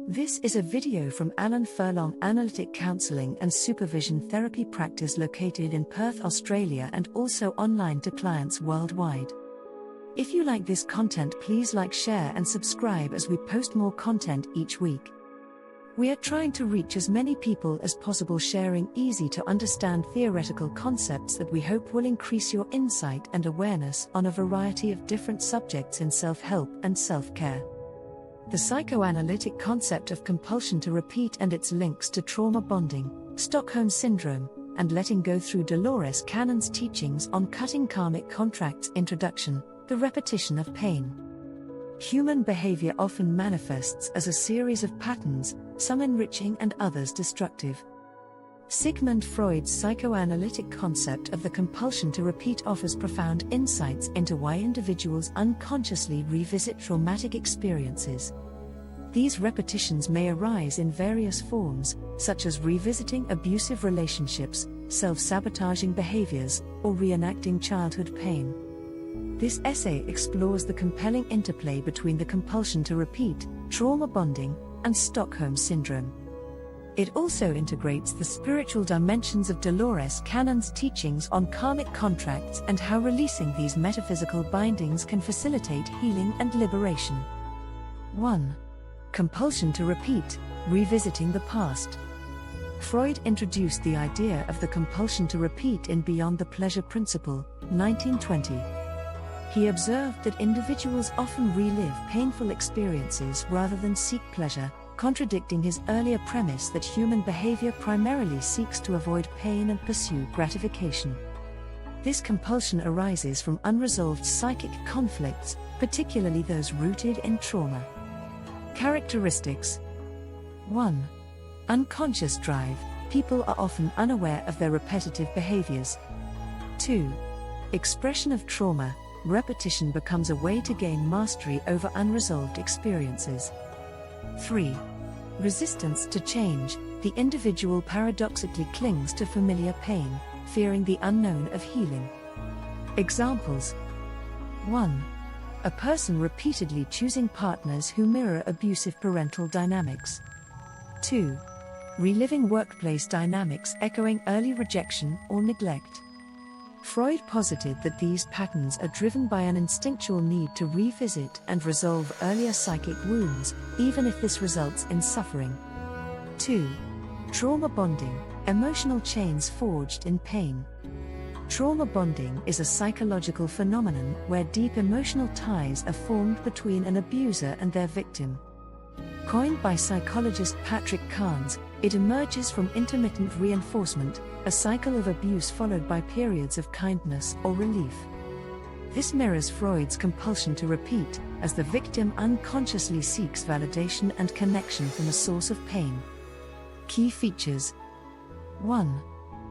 This is a video from Alan Furlong Analytic Counselling and Supervision Therapy Practice located in Perth, Australia, and also online to clients worldwide. If you like this content, please like, share and subscribe as we post more content each week. We are trying to reach as many people as possible, sharing easy to understand theoretical concepts that we hope will increase your insight and awareness on a variety of different subjects in self-help and self-care. The psychoanalytic concept of compulsion to repeat and its links to trauma bonding, Stockholm syndrome, and letting go through Dolores Cannon's teachings on cutting karmic contracts. Introduction: the repetition of pain. Human behavior often manifests as a series of patterns, some enriching and others destructive. Sigmund Freud's psychoanalytic concept of the compulsion to repeat offers profound insights into why individuals unconsciously revisit traumatic experiences. These repetitions may arise in various forms, such as revisiting abusive relationships, self-sabotaging behaviors, or reenacting childhood pain. This essay explores the compelling interplay between the compulsion to repeat, trauma bonding, and Stockholm syndrome. It also integrates the spiritual dimensions of Dolores Cannon's teachings on karmic contracts and how releasing these metaphysical bindings can facilitate healing and liberation. 1. Compulsion to repeat, revisiting the past. Freud introduced the idea of the compulsion to repeat in Beyond the Pleasure Principle, 1920. He observed that individuals often relive painful experiences rather than seek pleasure, contradicting his earlier premise that human behavior primarily seeks to avoid pain and pursue gratification. This compulsion arises from unresolved psychic conflicts, particularly those rooted in trauma. Characteristics: 1. Unconscious drive. People are often unaware of their repetitive behaviors. 2. Expression of trauma. Repetition becomes a way to gain mastery over unresolved experiences. 3. Resistance to change. The individual paradoxically clings to familiar pain, fearing the unknown of healing. Examples: 1. A person repeatedly choosing partners who mirror abusive parental dynamics. 2. Reliving workplace dynamics echoing early rejection or neglect. Freud posited that these patterns are driven by an instinctual need to revisit and resolve earlier psychic wounds, even if this results in suffering. 2. Trauma bonding, emotional chains forged in pain. Trauma bonding is a psychological phenomenon where deep emotional ties are formed between an abuser and their victim. Coined by psychologist Patrick Carnes, it emerges from intermittent reinforcement, a cycle of abuse followed by periods of kindness or relief. This mirrors Freud's compulsion to repeat, as the victim unconsciously seeks validation and connection from a source of pain. Key features: 1.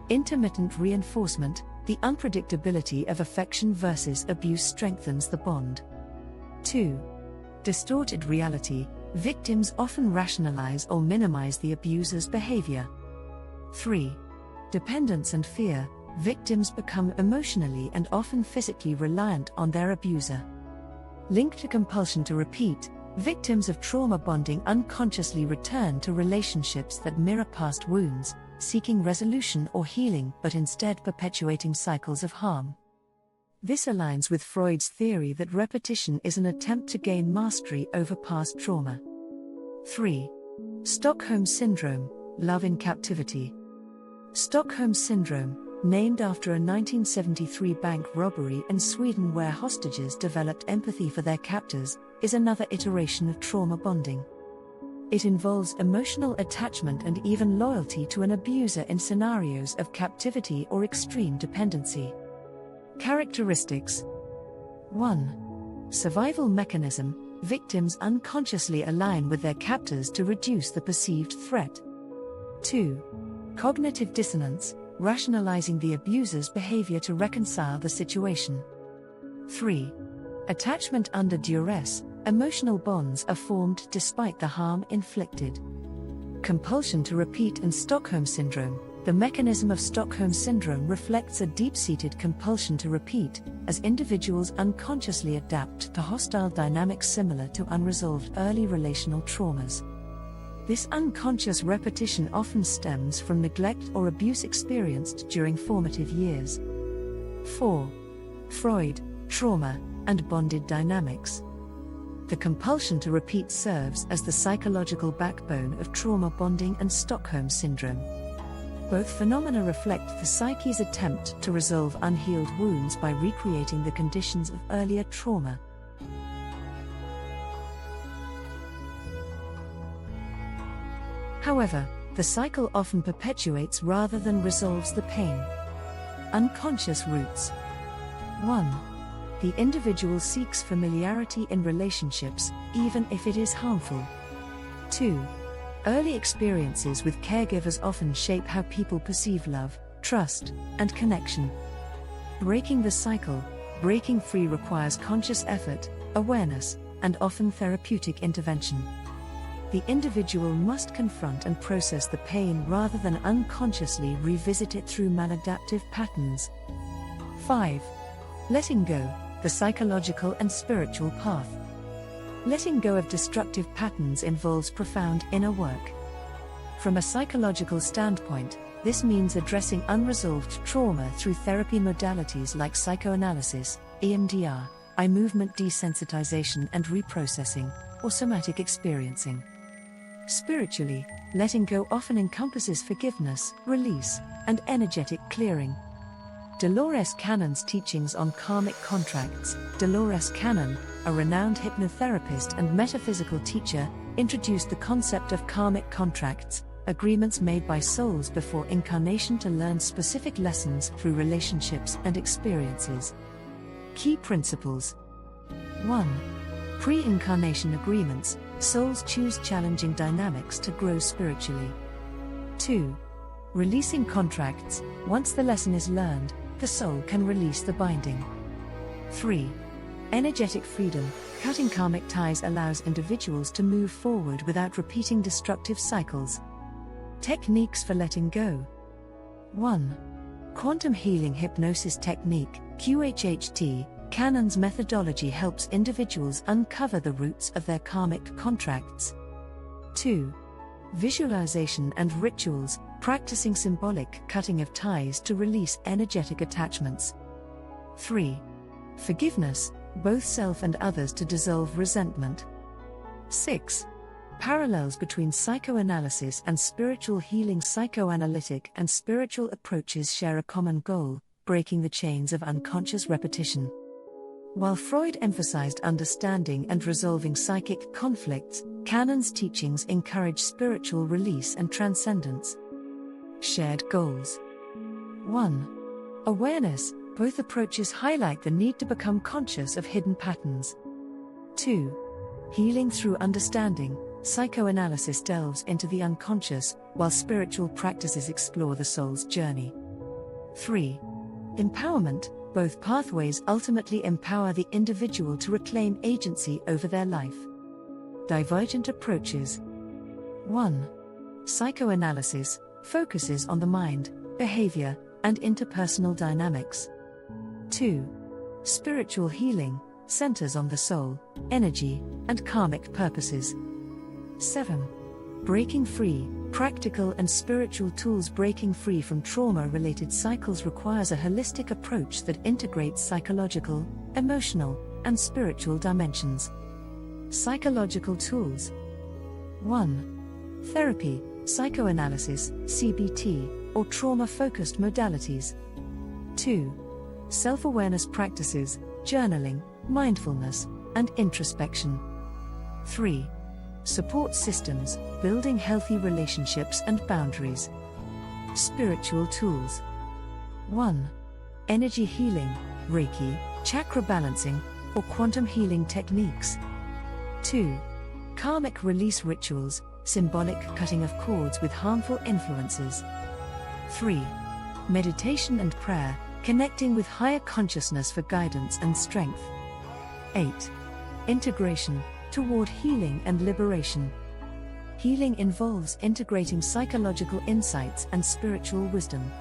Intermittent reinforcement. The unpredictability of affection versus abuse strengthens the bond. 2. Distorted reality. Victims often rationalize or minimize the abuser's behavior. 3. Dependence and fear. Victims become emotionally and often physically reliant on their abuser. Linked to compulsion to repeat, victims of trauma bonding unconsciously return to relationships that mirror past wounds, seeking resolution or healing but instead perpetuating cycles of harm. This aligns with Freud's theory that repetition is an attempt to gain mastery over past trauma. 3. Stockholm syndrome, love in captivity. Stockholm syndrome, named after a 1973 bank robbery in Sweden where hostages developed empathy for their captors, is another iteration of trauma bonding. It involves emotional attachment and even loyalty to an abuser in scenarios of captivity or extreme dependency. Characteristics: 1. Survival mechanism. Victims unconsciously align with their captors to reduce the perceived threat. 2. Cognitive dissonance. Rationalizing the abuser's behavior to reconcile the situation. 3. Attachment under duress. Emotional bonds are formed despite the harm inflicted. Compulsion to repeat and Stockholm syndrome. The mechanism of Stockholm syndrome reflects a deep-seated compulsion to repeat, as individuals unconsciously adapt to hostile dynamics similar to unresolved early relational traumas. This unconscious repetition often stems from neglect or abuse experienced during formative years. 4. Freud, trauma, and bonded dynamics. The compulsion to repeat serves as the psychological backbone of trauma bonding and Stockholm syndrome. Both phenomena reflect the psyche's attempt to resolve unhealed wounds by recreating the conditions of earlier trauma. However, the cycle often perpetuates rather than resolves the pain. Unconscious roots. 1. The individual seeks familiarity in relationships, even if it is harmful. 2. Early experiences with caregivers often shape how people perceive love, trust, and connection. Breaking the cycle, breaking free requires conscious effort, awareness, and often therapeutic intervention. The individual must confront and process the pain rather than unconsciously revisit it through maladaptive patterns. 5. Letting go, the psychological and spiritual path. Letting go of destructive patterns involves profound inner work. From a psychological standpoint, this means addressing unresolved trauma through therapy modalities like psychoanalysis, EMDR, eye movement desensitization and reprocessing, or somatic experiencing. Spiritually, letting go often encompasses forgiveness, release, and energetic clearing. Dolores Cannon's teachings on karmic contracts. Dolores Cannon, a renowned hypnotherapist and metaphysical teacher, introduced the concept of karmic contracts, agreements made by souls before incarnation to learn specific lessons through relationships and experiences. Key principles. 1. Pre-incarnation agreements. Souls choose challenging dynamics to grow spiritually. 2. Releasing contracts. Once the lesson is learned, the soul can release the binding. 3. Energetic freedom. Cutting karmic ties allows individuals to move forward without repeating destructive cycles. Techniques for letting go. 1. Quantum healing hypnosis technique, QHHT. Cannon's methodology helps individuals uncover the roots of their karmic contracts. 2. Visualization and rituals, practicing symbolic cutting of ties to release energetic attachments. 3. Forgiveness, both self and others to dissolve resentment. 6. Parallels between psychoanalysis and spiritual healing. Psychoanalytic and spiritual approaches share a common goal, breaking the chains of unconscious repetition. While Freud emphasized understanding and resolving psychic conflicts, Cannon's teachings encourage spiritual release and transcendence. Shared goals. 1. Awareness. Both approaches highlight the need to become conscious of hidden patterns. 2. Healing through understanding. Psychoanalysis delves into the unconscious, while spiritual practices explore the soul's journey. 3. Empowerment. Both pathways ultimately empower the individual to reclaim agency over their life. Divergent approaches. 1. Psychoanalysis focuses on the mind, behavior, and interpersonal dynamics. 2. Spiritual healing centers on the soul, energy, and karmic purposes. 7. Breaking free. Practical and spiritual tools. Breaking free from trauma-related cycles requires a holistic approach that integrates psychological, emotional, and spiritual dimensions. Psychological tools. 1. Therapy, psychoanalysis, CBT, or trauma-focused modalities. 2. Self-awareness practices, journaling, mindfulness, and introspection. 3. Support systems, building healthy relationships and boundaries. Spiritual tools. 1. Energy healing, Reiki, chakra balancing, or quantum healing techniques. 2. Karmic release rituals, symbolic cutting of cords with harmful influences. 3. Meditation and prayer, connecting with higher consciousness for guidance and strength. 8. Integration, toward healing and liberation. Healing involves integrating psychological insights and spiritual wisdom.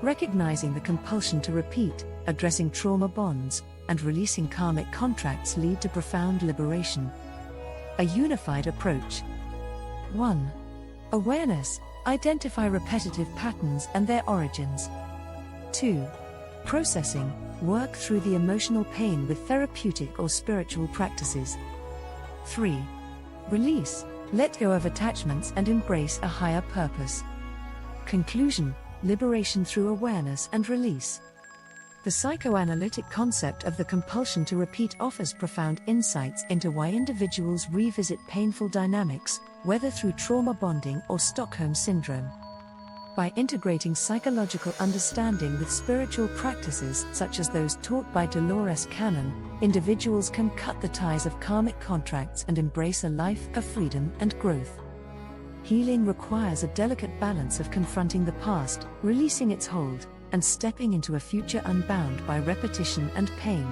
Recognizing the compulsion to repeat, addressing trauma bonds, and releasing karmic contracts lead to profound liberation. A unified approach. 1. Awareness. Identify repetitive patterns and their origins. 2. Processing. Work through the emotional pain with therapeutic or spiritual practices. 3. Release. Let go of attachments and embrace a higher purpose. Conclusion. Liberation through awareness and release. The psychoanalytic concept of the compulsion to repeat offers profound insights into why individuals revisit painful dynamics, whether through trauma bonding or Stockholm syndrome. By integrating psychological understanding with spiritual practices such as those taught by Dolores Cannon, individuals can cut the ties of karmic contracts and embrace a life of freedom and growth. Healing requires a delicate balance of confronting the past, releasing its hold, and stepping into a future unbound by repetition and pain.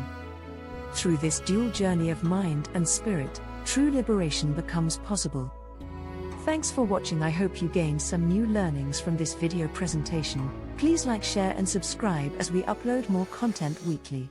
Through this dual journey of mind and spirit, true liberation becomes possible. Thanks for watching. I hope you gained some new learnings from this video presentation. Please like, share and subscribe as we upload more content weekly.